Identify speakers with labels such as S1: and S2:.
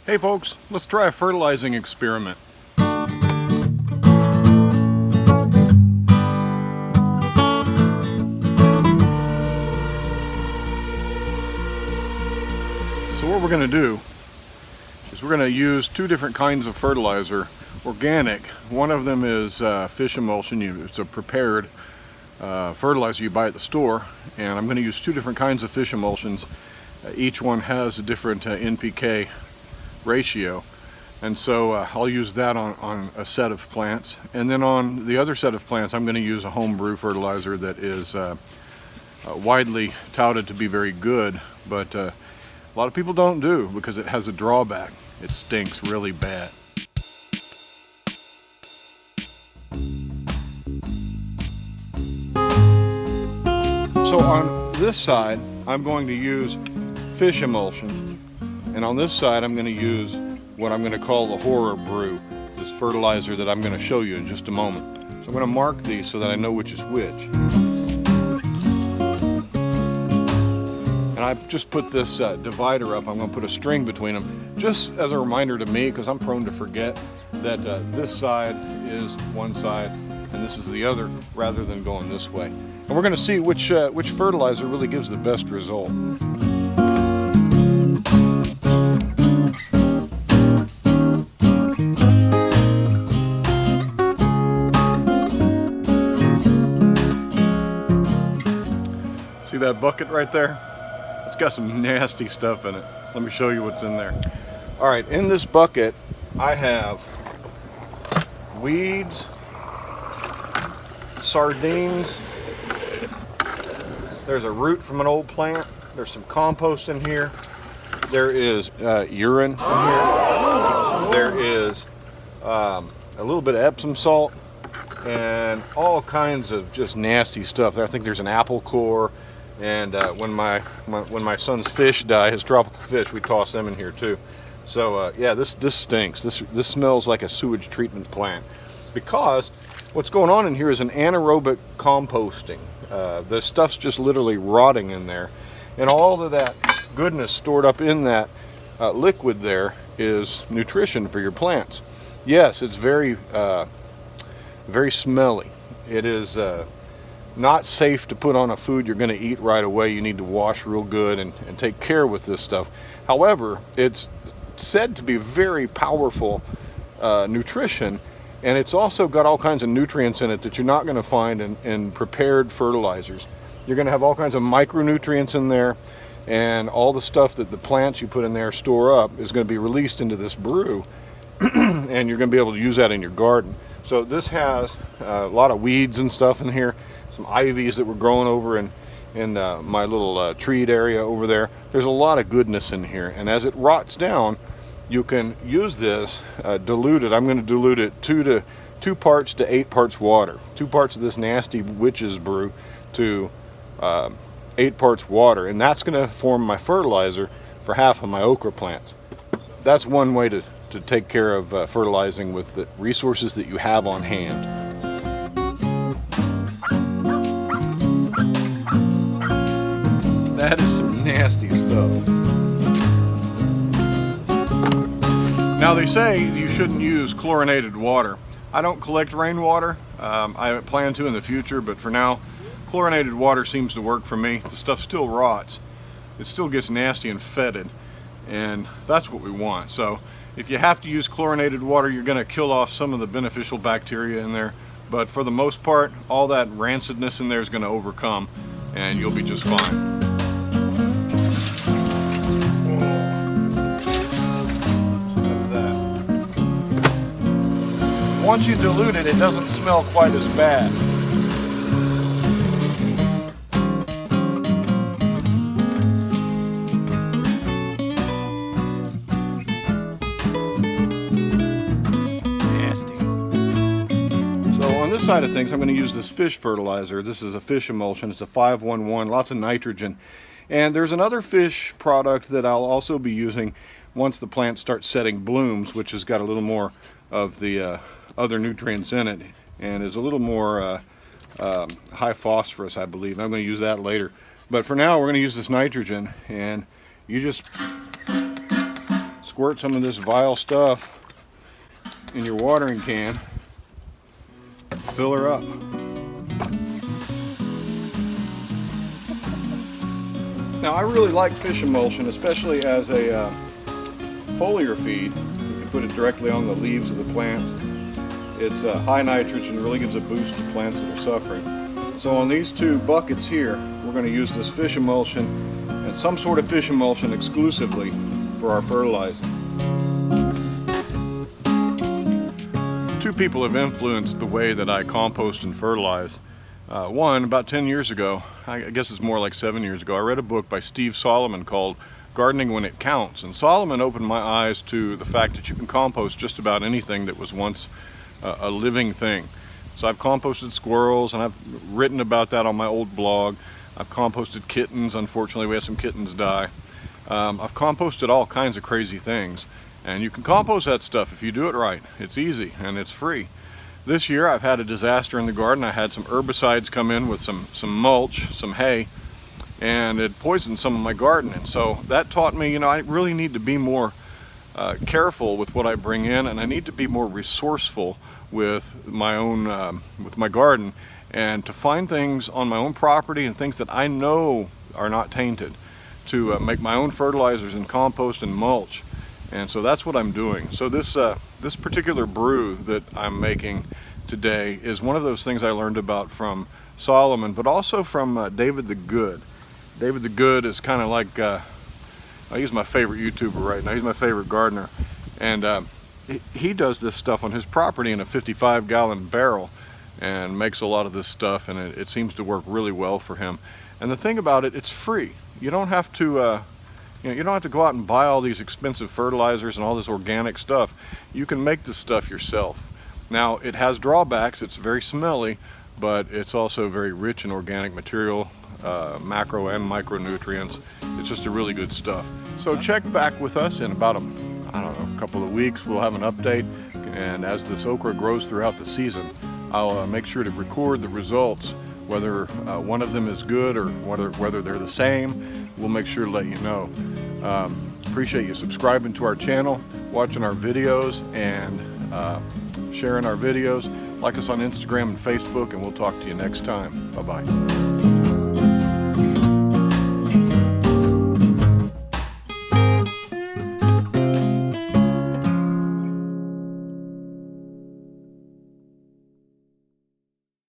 S1: Hey folks, let's try a fertilizing experiment. So what we're going to do is we're going to use two different kinds of fertilizer. Organic, one of them is fish emulsion. It's a prepared fertilizer you buy at the store, and I'm going to use two different kinds of fish emulsions. Each one has a different NPK ratio, and so I'll use that on a set of plants, and then on the other set of plants I'm going to use a home brew fertilizer that is widely touted to be very good, but a lot of people don't do because it has a drawback. It stinks really bad. So on this side I'm going to use fish emulsion, and on this side I'm going to use what I'm going to call the horror brew, this fertilizer that I'm going to show you in just a moment. So I'm going to mark these so that I know which is which. And I've just put this divider up. I'm going to put a string between them just as a reminder to me, because I'm prone to forget that this side is one side and this is the other, rather than going this way. And we're going to see which fertilizer really gives the best result. See that bucket right there? It's got some nasty stuff in it. Let me show you what's in there. All right, in this bucket I have weeds, sardines, there's a root from an old plant, there's some compost in here, there is urine in here, there is a little bit of Epsom salt, and all kinds of just nasty stuff. I think there's an apple core. And when my son's fish die, his tropical fish, we toss them in here too. So yeah, this stinks. This smells like a sewage treatment plant, because what's going on in here is an anaerobic composting. The stuff's just literally rotting in there, and all of that goodness stored up in that liquid there is nutrition for your plants. Yes, it's very very smelly. It is not safe to put on a food you're going to eat right away. You need to wash real good and take care with this stuff. However, it's said to be very powerful nutrition, and it's also got all kinds of nutrients in it that you're not going to find in prepared fertilizers. You're going to have all kinds of micronutrients in there, and all the stuff that the plants you put in there store up is going to be released into this brew, and you're going to be able to use that in your garden. So this has a lot of weeds and stuff in here. Some ivies that were growing over in my little treed area over there. There's a lot of goodness in here, and as it rots down, you can use this diluted. I'm going to dilute it 2 parts to 8 parts water. 2 parts of this nasty witch's brew to 8 parts water, and that's going to form my fertilizer for half of my okra plants. That's one way to take care of fertilizing with the resources that you have on hand. That is some nasty stuff. Now they say you shouldn't use chlorinated water. I don't collect rainwater. I plan to in the future, but for now, chlorinated water seems to work for me. The stuff still rots. It still gets nasty and fetid, and that's what we want. So if you have to use chlorinated water, you're going to kill off some of the beneficial bacteria in there. But for the most part, all that rancidness in there is going to overcome, and you'll be just fine. Once you dilute it, it doesn't smell quite as bad. Nasty. So on this side of things, I'm going to use this fish fertilizer. This is a fish emulsion. It's a 511, lots of nitrogen. And there's another fish product that I'll also be using once the plant starts setting blooms, which has got a little more of the other nutrients in it and is a little more high phosphorus, I believe. I'm going to use that later. But for now, we're going to use this nitrogen, and you just squirt some of this vile stuff in your watering can, fill her up. Now I really like fish emulsion, especially as a foliar feed. You can put it directly on the leaves of the plants. It's high nitrogen, really gives a boost to plants that are suffering. So on these two buckets here, we're going to use this fish emulsion and some sort of fish emulsion exclusively for our fertilizing. Two people have influenced the way that I compost and fertilize. One, about 10 years ago, I guess it's more like 7 years ago, I read a book by Steve Solomon called Gardening When It Counts. And Solomon opened my eyes to the fact that you can compost just about anything that was once a living thing. So I've composted squirrels, and I've written about that on my old blog. I've composted kittens. Unfortunately, we had some kittens die. I've composted all kinds of crazy things. And you can compost that stuff if you do it right. It's easy and it's free. This year I've had a disaster in the garden. I had some herbicides come in with some mulch, some hay, and it poisoned some of my garden. And so that taught me, you know, I really need to be more careful with what I bring in, and I need to be more resourceful with my own, with my garden, and to find things on my own property and things that I know are not tainted, to make my own fertilizers and compost and mulch. And so that's what I'm doing. So this particular brew that I'm making today is one of those things I learned about from Solomon, but also from David the Good. David the Good is kind of like, he's my favorite YouTuber right now. He's my favorite gardener. And he does this stuff on his property in a 55-gallon barrel and makes a lot of this stuff, and it seems to work really well for him. And the thing about it, it's free. You don't have to you don't have to go out and buy all these expensive fertilizers and all this organic stuff. You can make this stuff yourself. Now, it has drawbacks. It's very smelly, but it's also very rich in organic material, macro and micronutrients. It's just a really good stuff. So check back with us in about a couple of weeks. We'll have an update, and as this okra grows throughout the season, I'll make sure to record the results, whether one of them is good or whether they're the same. We'll make sure to let you know. Appreciate you subscribing to our channel, watching our videos, and sharing our videos. Like us on Instagram and Facebook, and we'll talk to you next time. Bye-bye.